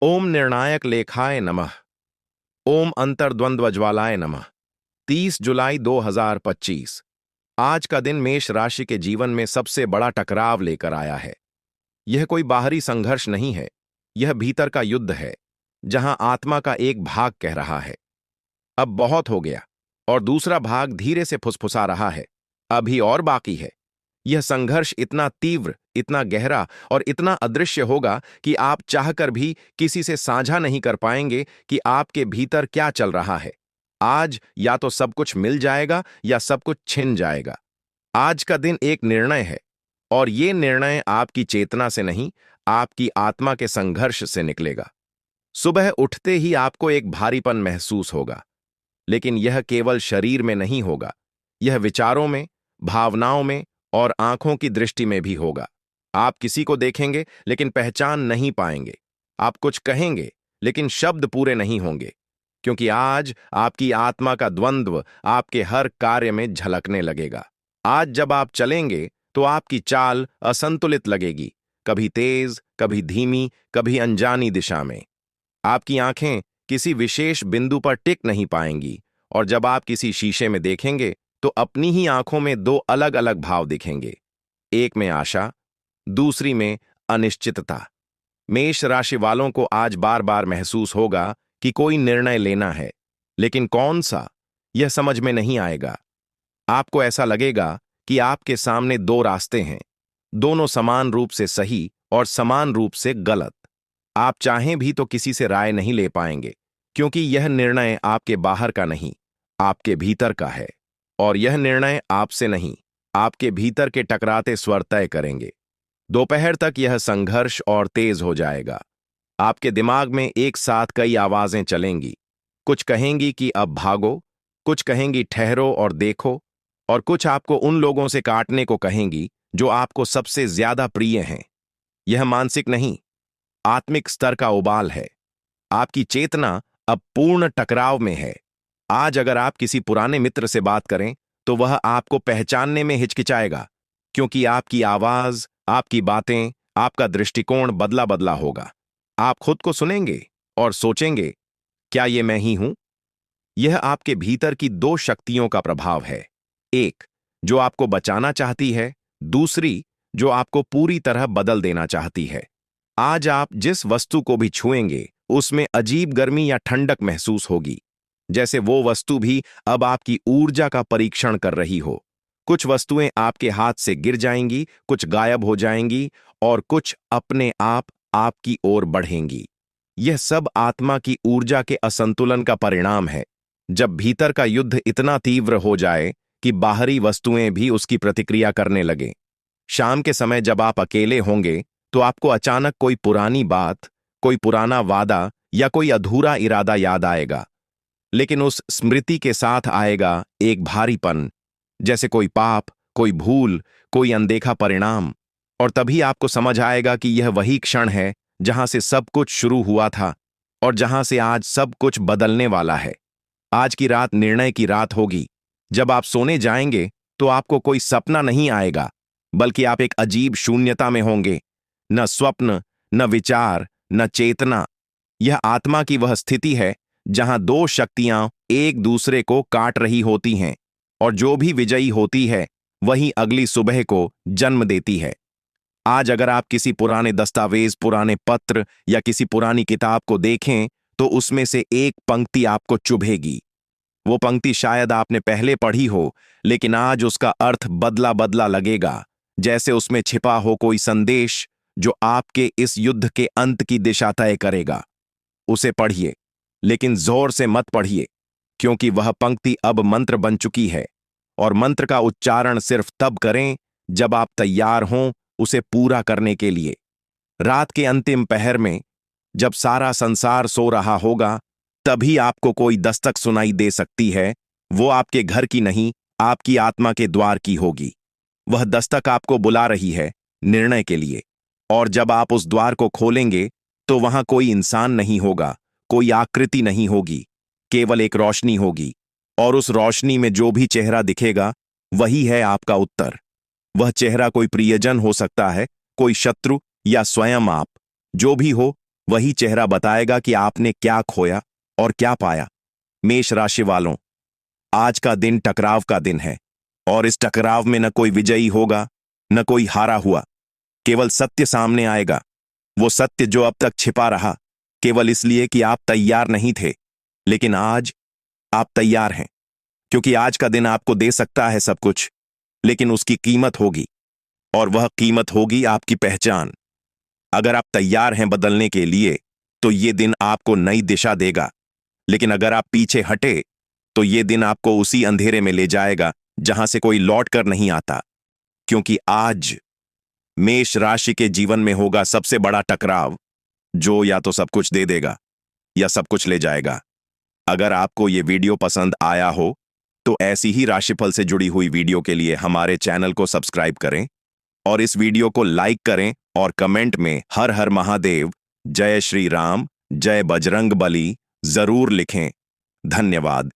ओम निर्णायक लेखाय नमः। ओम अंतर्द्वंद्वज्वालाय नमः। 30 जुलाई 2025। आज का दिन मेष राशि के जीवन में सबसे बड़ा टकराव लेकर आया है। यह कोई बाहरी संघर्ष नहीं है, यह भीतर का युद्ध है, जहां आत्मा का एक भाग कह रहा है, अब बहुत हो गया, और दूसरा भाग धीरे से फुसफुसा रहा है, अभी और बाकी है। यह संघर्ष इतना तीव्र, इतना गहरा और इतना अदृश्य होगा कि आप चाहकर भी किसी से साझा नहीं कर पाएंगे कि आपके भीतर क्या चल रहा है। आज या तो सब कुछ मिल जाएगा या सब कुछ छिन जाएगा। आज का दिन एक निर्णय है, और ये निर्णय आपकी चेतना से नहीं, आपकी आत्मा के संघर्ष से निकलेगा। सुबह उठते ही आपको एक भारीपन महसूस होगा, लेकिन यह केवल शरीर में नहीं होगा, यह विचारों में, भावनाओं में और आंखों की दृष्टि में भी होगा। आप किसी को देखेंगे लेकिन पहचान नहीं पाएंगे। आप कुछ कहेंगे लेकिन शब्द पूरे नहीं होंगे, क्योंकि आज आपकी आत्मा का द्वंद्व आपके हर कार्य में झलकने लगेगा। आज जब आप चलेंगे तो आपकी चाल असंतुलित लगेगी, कभी तेज, कभी धीमी, कभी अनजानी दिशा में। आपकी आंखें किसी विशेष बिंदु पर टिक नहीं पाएंगी, और जब आप किसी शीशे में देखेंगे तो अपनी ही आंखों में दो अलग अलग भाव दिखेंगे, एक में आशा, दूसरी में अनिश्चितता। मेष राशि वालों को आज बार बार महसूस होगा कि कोई निर्णय लेना है, लेकिन कौन सा, यह समझ में नहीं आएगा। आपको ऐसा लगेगा कि आपके सामने दो रास्ते हैं, दोनों समान रूप से सही और समान रूप से गलत। आप चाहें भी तो किसी से राय नहीं ले पाएंगे, क्योंकि यह निर्णय आपके बाहर का नहीं, आपके भीतर का है। और यह निर्णय आपसे नहीं, आपके भीतर के टकराते स्वर तय करेंगे। दोपहर तक यह संघर्ष और तेज हो जाएगा। आपके दिमाग में एक साथ कई आवाजें चलेंगी। कुछ कहेंगी कि अब भागो, कुछ कहेंगी ठहरो और देखो, और कुछ आपको उन लोगों से काटने को कहेंगी जो आपको सबसे ज्यादा प्रिय हैं। यह मानसिक नहीं, आत्मिक स्तर का उबाल है। आपकी चेतना अब पूर्ण टकराव में है। आज अगर आप किसी पुराने मित्र से बात करें तो वह आपको पहचानने में हिचकिचाएगा, क्योंकि आपकी आवाज, आपकी बातें, आपका दृष्टिकोण बदला बदला होगा। आप खुद को सुनेंगे और सोचेंगे, क्या ये मैं ही हूं? यह आपके भीतर की दो शक्तियों का प्रभाव है, एक जो आपको बचाना चाहती है, दूसरी जो आपको पूरी तरह बदल देना चाहती है। आज आप जिस वस्तु को भी छुएंगे उसमें अजीब गर्मी या ठंडक महसूस होगी, जैसे वो वस्तु भी अब आपकी ऊर्जा का परीक्षण कर रही हो। कुछ वस्तुएं आपके हाथ से गिर जाएंगी, कुछ गायब हो जाएंगी, और कुछ अपने आप आपकी ओर बढ़ेंगी। यह सब आत्मा की ऊर्जा के असंतुलन का परिणाम है। जब भीतर का युद्ध इतना तीव्र हो जाए कि बाहरी वस्तुएं भी उसकी प्रतिक्रिया करने लगे। शाम के समय जब आप अकेले होंगे तो आपको अचानक कोई पुरानी बात, कोई पुराना वादा या कोई अधूरा इरादा याद आएगा, लेकिन उस स्मृति के साथ आएगा एक भारीपन, जैसे कोई पाप, कोई भूल, कोई अनदेखा परिणाम। और तभी आपको समझ आएगा कि यह वही क्षण है जहां से सब कुछ शुरू हुआ था और जहां से आज सब कुछ बदलने वाला है। आज की रात निर्णय की रात होगी। जब आप सोने जाएंगे तो आपको कोई सपना नहीं आएगा, बल्कि आप एक अजीब शून्यता में होंगे। न स्वप्न, न विचार, न चेतना। यह आत्मा की वह स्थिति है जहां दो शक्तियां एक दूसरे को काट रही होती हैं, और जो भी विजयी होती है वही अगली सुबह को जन्म देती है। आज अगर आप किसी पुराने दस्तावेज, पुराने पत्र या किसी पुरानी किताब को देखें तो उसमें से एक पंक्ति आपको चुभेगी। वो पंक्ति शायद आपने पहले पढ़ी हो, लेकिन आज उसका अर्थ बदला बदला लगेगा, जैसे उसमें छिपा हो कोई संदेश जो आपके इस युद्ध के अंत की दिशा तय करेगा। उसे पढ़िए, लेकिन जोर से मत पढ़िए, क्योंकि वह पंक्ति अब मंत्र बन चुकी है, और मंत्र का उच्चारण सिर्फ तब करें जब आप तैयार हों उसे पूरा करने के लिए। रात के अंतिम पहर में, जब सारा संसार सो रहा होगा, तभी आपको कोई दस्तक सुनाई दे सकती है। वो आपके घर की नहीं, आपकी आत्मा के द्वार की होगी। वह दस्तक आपको बुला रही है निर्णय के लिए। और जब आप उस द्वार को खोलेंगे तो वहां कोई इंसान नहीं होगा, कोई आकृति नहीं होगी, केवल एक रोशनी होगी। और उस रोशनी में जो भी चेहरा दिखेगा वही है आपका उत्तर। वह चेहरा कोई प्रियजन हो सकता है, कोई शत्रु, या स्वयं आप। जो भी हो, वही चेहरा बताएगा कि आपने क्या खोया और क्या पाया। मेष राशि वालों, आज का दिन टकराव का दिन है और इस टकराव में न कोई विजयी होगा न कोई हारा हुआ। केवल सत्य सामने आएगा, वो सत्य जो अब तक छिपा रहा केवल इसलिए कि आप तैयार नहीं थे। लेकिन आज आप तैयार हैं, क्योंकि आज का दिन आपको दे सकता है सब कुछ, लेकिन उसकी कीमत होगी, और वह कीमत होगी आपकी पहचान। अगर आप तैयार हैं बदलने के लिए तो ये दिन आपको नई दिशा देगा, लेकिन अगर आप पीछे हटे तो ये दिन आपको उसी अंधेरे में ले जाएगा जहां से कोई लौट कर नहीं आता। क्योंकि आज मेष राशि के जीवन में होगा सबसे बड़ा टकराव, जो या तो सब कुछ दे देगा या सब कुछ ले जाएगा। अगर आपको ये वीडियो पसंद आया हो तो ऐसी ही राशिफल से जुड़ी हुई वीडियो के लिए हमारे चैनल को सब्सक्राइब करें और इस वीडियो को लाइक करें और कमेंट में हर हर महादेव, जय श्री राम, जय बजरंग बली जरूर लिखें। धन्यवाद।